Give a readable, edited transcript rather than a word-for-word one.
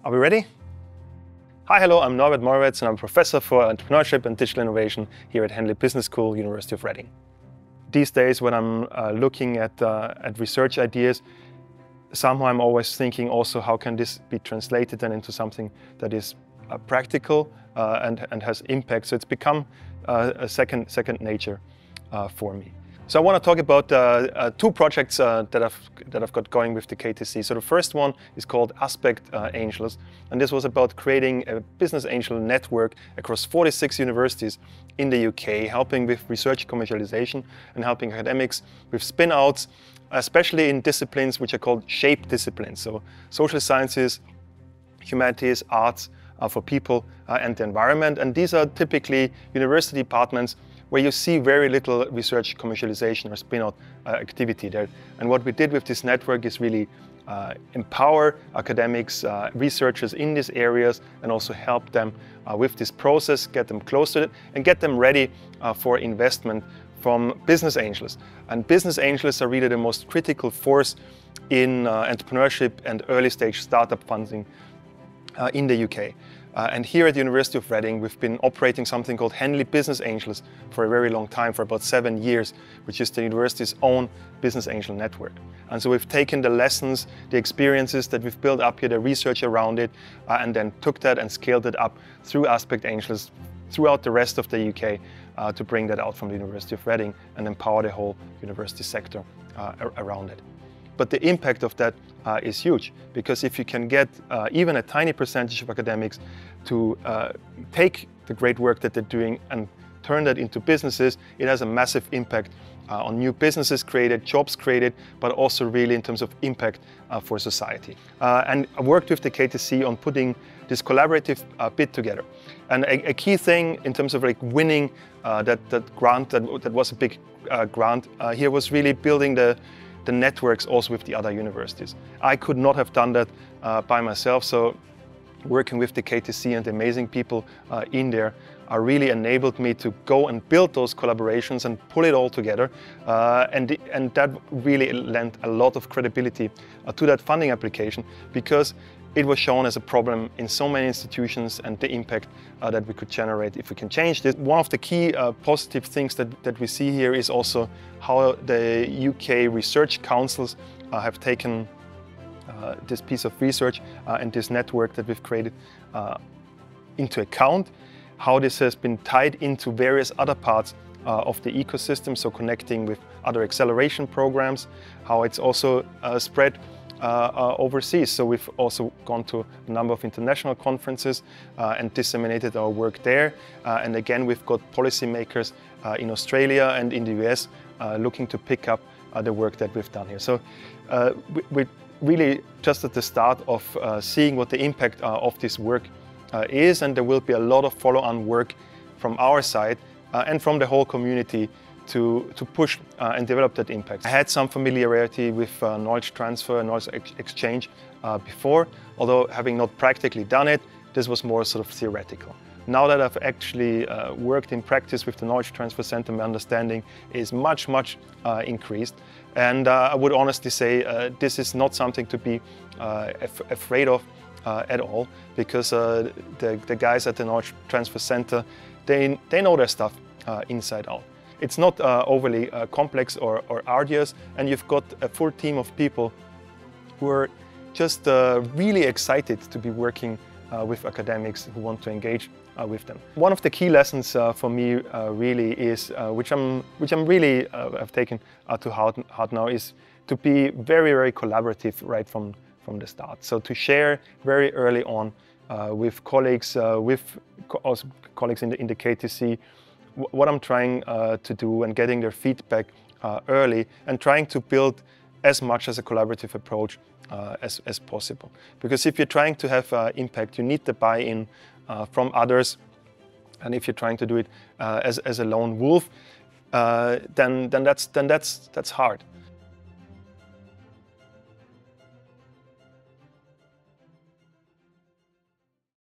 Are we ready? Hi, hello, I'm Norbert Morawetz and I'm Professor for Entrepreneurship and Digital Innovation here at Henley Business School, University of Reading. These days when I'm looking at research ideas, somehow I'm always thinking also how can this be translated then into something that is practical and has impact. So it's become a second nature for me. So I want to talk about two projects that I've got going with the KTC. So the first one is called Aspect Angels, and this was about creating a business angel network across 46 universities in the UK, helping with research commercialization and helping academics with spin-outs, especially in disciplines which are called shape disciplines. So social sciences, humanities, arts for people and the environment. And these are typically university departments where you see very little research commercialization or spin-out activity there. And what we did with this network is really empower academics, researchers in these areas, and also help them with this process, get them close to it, and get them ready for investment from business angels. And business angels are really the most critical force in entrepreneurship and early stage startup funding in the UK. And here at the University of Reading, we've been operating something called Henley Business Angels for a very long time, for about 7 years, which is the university's own business angel network. And so we've taken the lessons, the experiences that we've built up here, the research around it, and then took that and scaled it up through Aspect Angels throughout the rest of the UK to bring that out from the University of Reading and empower the whole university sector around it. But the impact of that is huge, because if you can get even a tiny percentage of academics to take the great work that they're doing and turn that into businesses, it has a massive impact on new businesses created, jobs created, but also really in terms of impact for society. And I worked with the KTC on putting this collaborative bid together. And a key thing in terms of like winning that grant, that was a big grant here, was really building the networks also with the other universities. I could not have done that by myself, so working with the KTC and the amazing people in there really enabled me to go and build those collaborations and pull it all together. And that really lent a lot of credibility to that funding application, because it was shown as a problem in so many institutions and the impact that we could generate if we can change this. One of the key positive things that we see here is also how the UK research councils have taken this piece of research and this network that we've created into account, how this has been tied into various other parts of the ecosystem, so connecting with other acceleration programs, how it's also spread overseas. So we've also gone to a number of international conferences and disseminated our work there. And again, we've got policymakers in Australia and in the US looking to pick up the work that we've done here. So we're really just at the start of seeing what the impact of this work is, and there will be a lot of follow-on work from our side and from the whole community to push and develop that impact. I had some familiarity with knowledge transfer and knowledge exchange before, although having not practically done it, this was more sort of theoretical. Now that I've actually worked in practice with the Knowledge Transfer Center, my understanding is much increased. And I would honestly say this is not something to be afraid of at all, because the guys at the Knowledge Transfer Center, they know their stuff inside out. It's not overly complex or arduous, and you've got a full team of people who are just really excited to be working with academics who want to engage with them. One of the key lessons for me really is, which I'm really have taken to heart now, is to be very collaborative right from the start. So to share very early on with colleagues, also colleagues in the KTC, what I'm trying to do, and getting their feedback early, and trying to build as much as a collaborative approach as possible. Because if you're trying to have impact, you need the buy-in from others, and if you're trying to do it as a lone wolf, then that's hard.